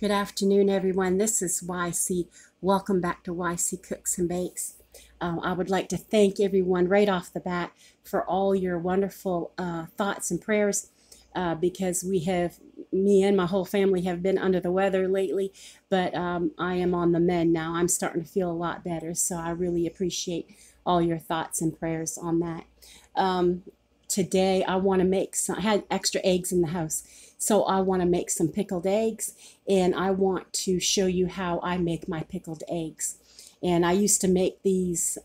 Good afternoon, everyone. This is YC. Welcome back to YC Cooks and Bakes. I would like to thank everyone right off the bat for all your wonderful thoughts and prayers because me and my whole family have been under the weather lately, but I am on the mend now. I'm starting to feel a lot better, so I really appreciate all your thoughts and prayers on that. Today I want to make I had extra eggs in the house, so I want to make some pickled eggs, and I want to show you how I make my pickled eggs. And I used to make these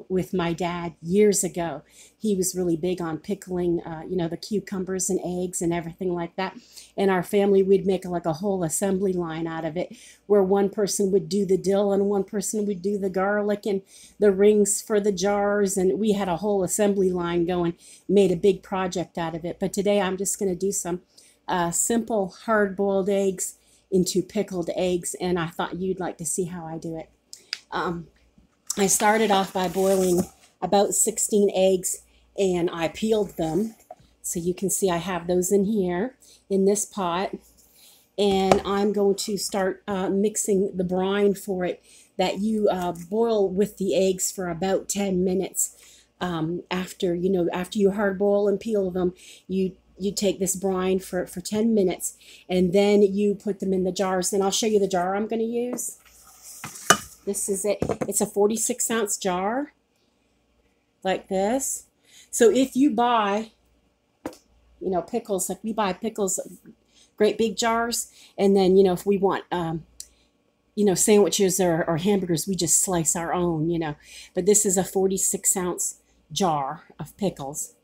with my dad years ago. He was really big on pickling, the cucumbers and eggs and everything like that. And our family, we'd make like a whole assembly line out of it, where one person would do the dill and one person would do the garlic and the rings for the jars. And we had a whole assembly line going, made a big project out of it. But today I'm just going to do some simple hard-boiled eggs into pickled eggs, and I thought you'd like to see how I do it. I started off by boiling about 16 eggs, and I peeled them. So you can see I have those in here in this pot. And I'm going to start mixing the brine for it that you boil with the eggs for about 10 minutes. After you hard boil and peel them, you take this brine for 10 minutes, and then you put them in the jars. And I'll show you the jar I'm going to use. This is it. It's a 46-ounce jar, like this. So if you buy, pickles, like we buy pickles, great big jars, and then, if we want, sandwiches or hamburgers, we just slice our own, But this is a 46-ounce jar of pickles.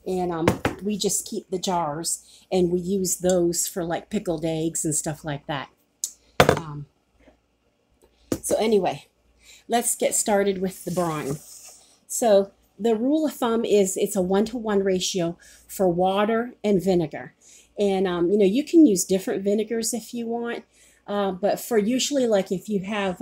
And we just keep the jars, and we use those for like pickled eggs and stuff like that. So anyway, let's get started with the brine. So the rule of thumb is it's a 1-to-1 ratio for water and vinegar. And, you can use different vinegars if you want. But for usually, like if you have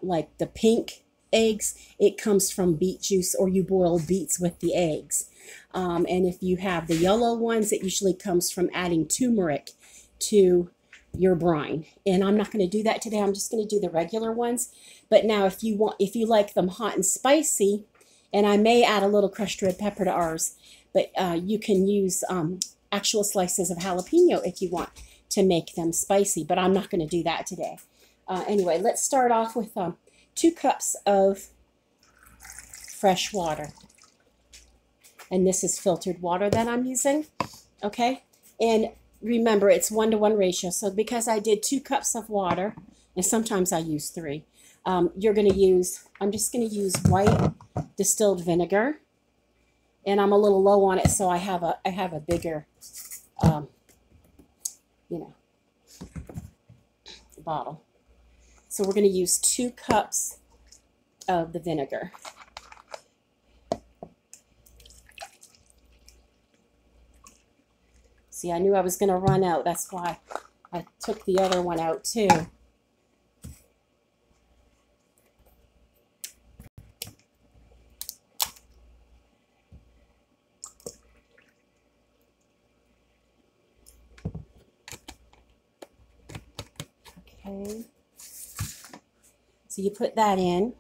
like the pink eggs, it comes from beet juice, or you boil beets with the eggs. And if you have the yellow ones, it usually comes from adding turmeric to your brine. And I'm not going to do that today. I'm just going to do the regular ones. But now if you like them hot and spicy, and I may add a little crushed red pepper to ours, but you can use actual slices of jalapeno if you want to make them spicy. But I'm not going to do that today. Anyway, let's start off with 2 cups of fresh water. And this is filtered water that I'm using, okay? And remember, it's 1-to-1 ratio. So because I did 2 cups of water, and sometimes I use 3, I'm just going to use white distilled vinegar. And I'm a little low on it, so I have a bigger, bottle. So we're going to use 2 cups of the vinegar. See, I knew I was going to run out. That's why I took the other one out too. Okay. So you put that in.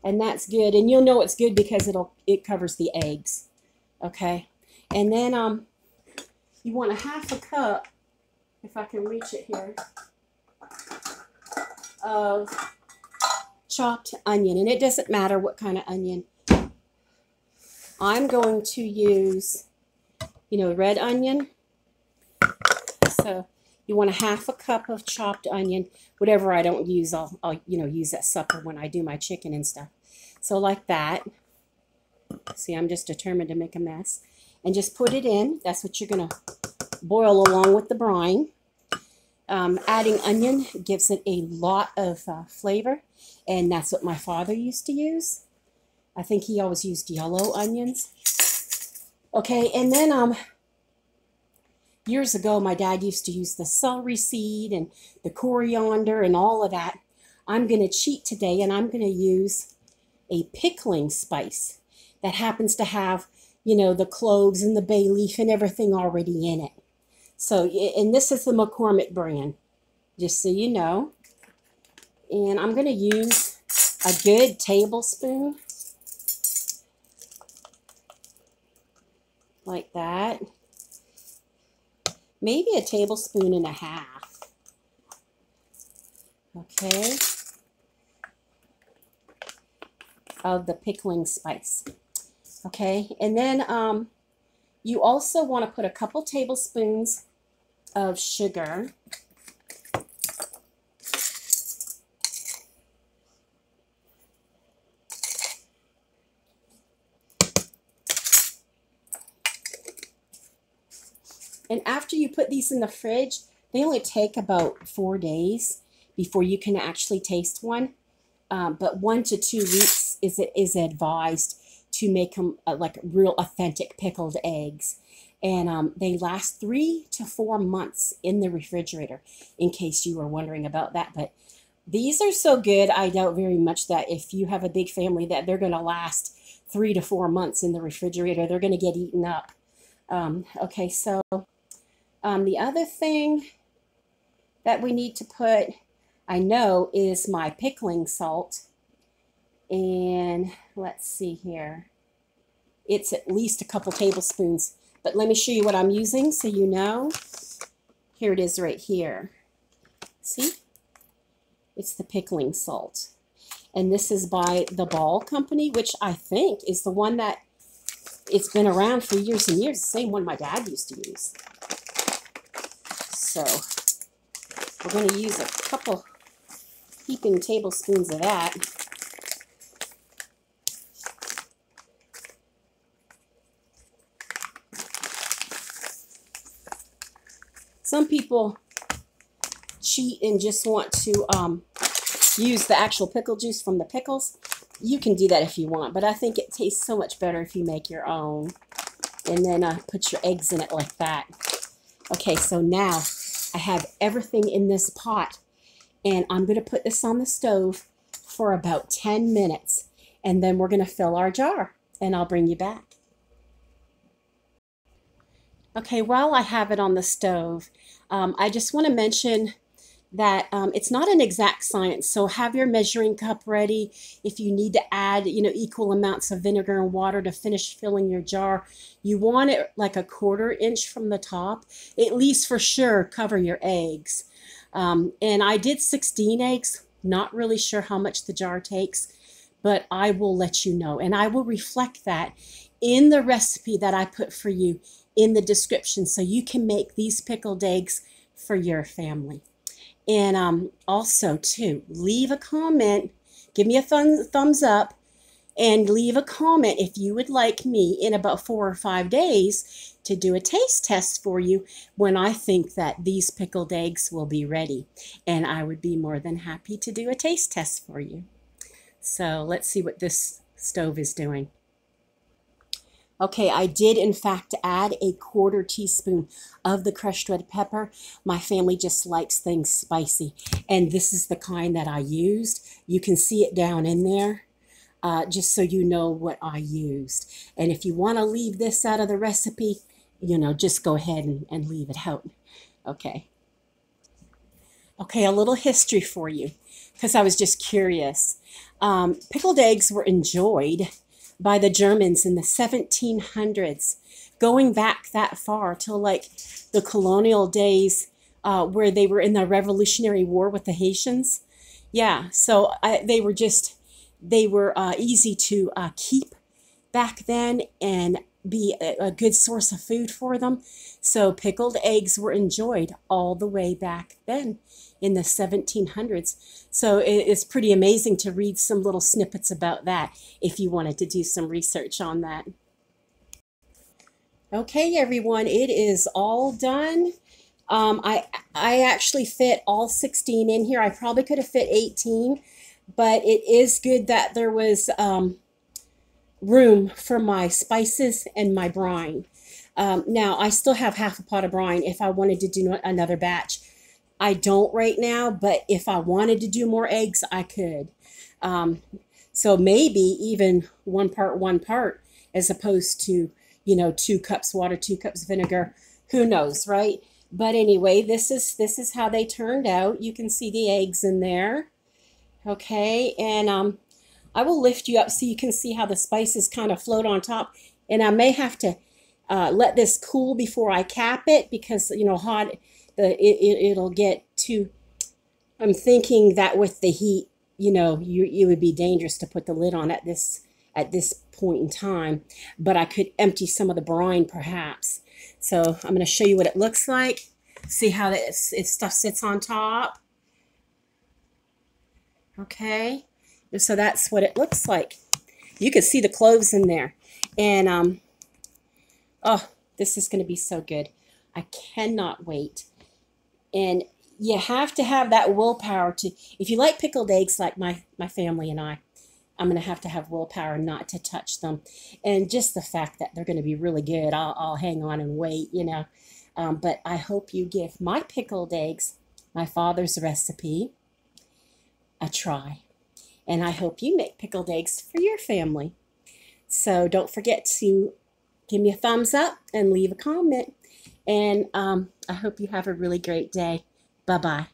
And that's good. And you'll know it's good because it covers the eggs. Okay. And then you want a 1/2 cup, if I can reach it here, of chopped onion. And it doesn't matter what kind of onion. I'm going to use, red onion. So you want a 1/2 cup of chopped onion. Whatever I don't use, I'll use at supper when I do my chicken and stuff. So like that. See, I'm just determined to make a mess. And just put it in. That's what you're going to boil along with the brine. Adding onion gives it a lot of flavor, and that's what my father used to use. I think he always used yellow onions. Okay, and then years ago, my dad used to use the celery seed and the coriander and all of that. I'm going to cheat today, and I'm going to use a pickling spice that happens to have the cloves and the bay leaf and everything already in it. So, and this is the McCormick brand, just so you know. And I'm going to use a good tablespoon, like that. Maybe a tablespoon and a half. Okay. Of the pickling spice. Okay, and then you also want to put a couple tablespoons of sugar. And after you put these in the fridge, they only take about 4 days before you can actually taste one. But 1 to 2 weeks is advised to make them like real authentic pickled eggs. And they last 3 to 4 months in the refrigerator, in case you were wondering about that. But these are so good, I doubt very much that if you have a big family that they're going to last 3 to 4 months in the refrigerator. They're going to get eaten up. Okay, so the other thing that we need to put, I know, is my pickling salt. And let's see here. It's at least a couple tablespoons. But let me show you what I'm using so you know. Here it is right here. See? It's the pickling salt. And this is by the Ball Company, which I think is the one that it's been around for years and years. The same one my dad used to use. So we're going to use a couple heaping tablespoons of that. Some people cheat and just want to use the actual pickle juice from the pickles. You can do that if you want, but I think it tastes so much better if you make your own. And then put your eggs in it like that. Okay, so now I have everything in this pot, and I'm going to put this on the stove for about 10 minutes, and then we're going to fill our jar, and I'll bring you back. Okay, while I have it on the stove, I just want to mention that it's not an exact science, so have your measuring cup ready. If you need to add, equal amounts of vinegar and water to finish filling your jar, you want it like a 1/4 inch from the top. At least for sure, cover your eggs. And I did 16 eggs, not really sure how much the jar takes, but I will let you know. And I will reflect that in the recipe that I put for you in the description, so you can make these pickled eggs for your family. And also, too, leave a comment. Give me a thumbs up and leave a comment if you would like me in about 4 or 5 days to do a taste test for you when I think that these pickled eggs will be ready. And I would be more than happy to do a taste test for you. So let's see what this stove is doing. Okay, I did in fact add a 1/4 teaspoon of the crushed red pepper. My family just likes things spicy, and this is the kind that I used. You can see it down in there, just so you know what I used. And if you want to leave this out of the recipe, just go ahead and leave it out. Okay. Okay, a little history for you, because I was just curious. Pickled eggs were enjoyed by the Germans in the 1700s, going back that far till like the colonial days, where they were in the Revolutionary War with the Haitians. Yeah, so they were easy to keep back then and be a good source of food for them. So pickled eggs were enjoyed all the way back then in the 1700s. So it's pretty amazing to read some little snippets about that if you wanted to do some research on that. Okay, everyone, it is all done. I actually fit all 16 in here. I probably could have fit 18, but it is good that there was room for my spices and my brine. Now, I still have half a pot of brine if I wanted to do another batch. I don't right now, but if I wanted to do more eggs, I could. So maybe even 1 part, 1 part, as opposed to, 2 cups water, 2 cups vinegar. Who knows, right? But anyway, this is how they turned out. You can see the eggs in there. Okay, and I will lift you up so you can see how the spices kind of float on top. And I may have to let this cool before I cap it because, you know, hot, it'll get too, I'm thinking that with the heat, you know, it would be dangerous to put the lid on at this point in time, but I could empty some of the brine perhaps. So I'm going to show you what it looks like. See how its stuff sits on top. Okay, so that's what it looks like. You can see the cloves in there. And oh, this is going to be so good. I cannot wait. And you have to have that willpower to, if you like pickled eggs like my family and I'm going to have willpower not to touch them. And just the fact that they're going to be really good, I'll hang on and wait, you know. But I hope you give my pickled eggs, my father's recipe, a try. And I hope you make pickled eggs for your family. So don't forget to give me a thumbs up and leave a comment. And I hope you have a really great day. Bye-bye.